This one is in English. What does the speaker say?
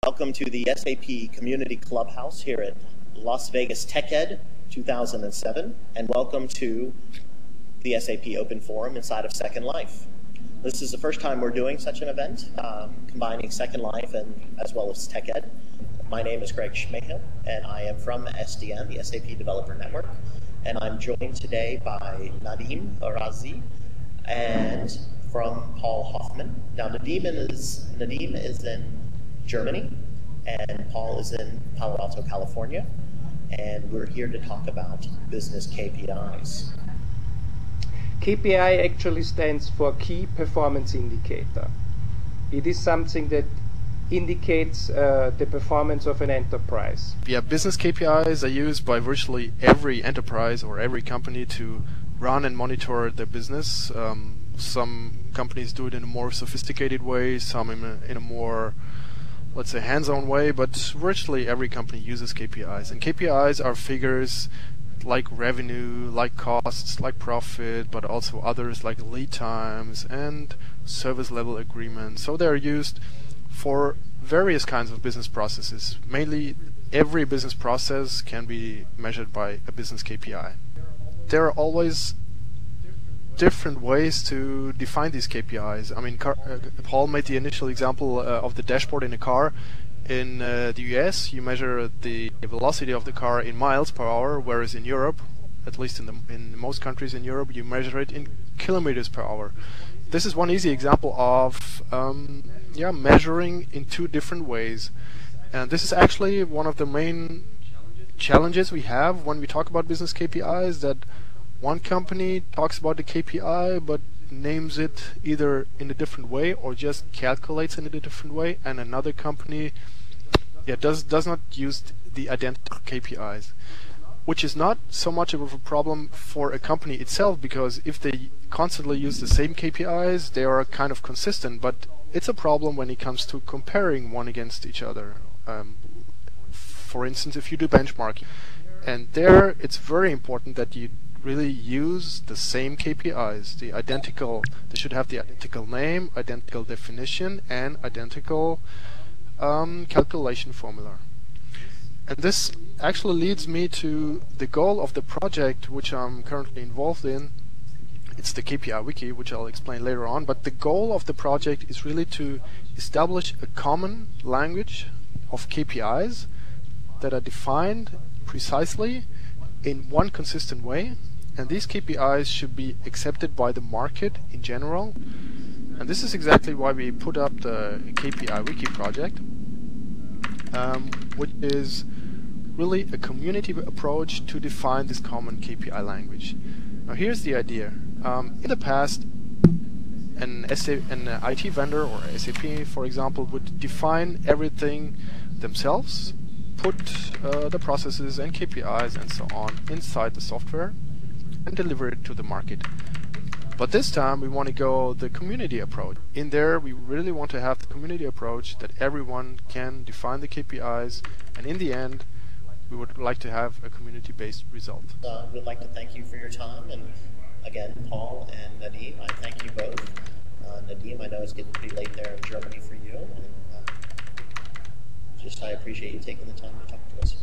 Welcome to the SAP Community Clubhouse here at Las Vegas TechEd 2007, and welcome to the SAP Open Forum inside of Second Life. This is the first time we're doing such an event, combining Second Life and as well as TechEd. My name is Greg Schmehill, and I am from SDN, the SAP Developer Network, and I'm joined today by Nadim Razi and from Paul Hoffman. Now, Nadim is in Germany, and Paul is in Palo Alto, California, and we're here to talk about business KPIs. KPI actually stands for Key Performance Indicator. It is something that indicates the performance of an enterprise. Yeah, business KPIs are used by virtually every enterprise or every company to run and monitor their business. Some companies do it in a more sophisticated way, some in a more, let's say, hands-on way, but virtually every company uses KPIs. And KPIs are figures like revenue, like costs, like profit, but also others like lead times and service level agreements. So they're used for various kinds of business processes. Mainly, every business process can be measured by a business KPI. There are always different ways to define these KPIs. I mean, Paul made the initial example of the dashboard in a car. In the US, you measure the velocity of the car in miles per hour, whereas in Europe, at least in most countries in Europe, you measure it in kilometers per hour. This is one easy example of measuring in two different ways. And this is actually one of the main challenges we have when we talk about business KPIs, that one company talks about the KPI but names it either in a different way or just calculates it in a different way, and another company does not use the identical KPIs, which is not so much of a problem for a company itself, because if they constantly use the same KPIs, they are kind of consistent, but it's a problem when it comes to comparing one against each other. For instance, if you do benchmarking, and there it's very important that you really use the same KPIs, they should have the identical name, identical definition, and identical calculation formula. And this actually leads me to the goal of the project which I'm currently involved in. It's the KPI Wiki, which I'll explain later on, but the goal of the project is really to establish a common language of KPIs that are defined precisely in one consistent way. And these KPIs should be accepted by the market in general. And this is exactly why we put up the KPI Wiki project, which is really a community approach to define this common KPI language. Now here's the idea. In the past, an IT vendor or SAP, for example, would define everything themselves, put the processes and KPIs and so on inside the software, and deliver it to the market. But this time we want to go the community approach. In there we really want to have the community approach that everyone can define the KPIs, and in the end we would like to have a community-based result. We'd like to thank you for your time, and again, Paul and Nadim, I thank you both. Nadim, I know it's getting pretty late there in Germany for you, and I appreciate you taking the time to talk to us.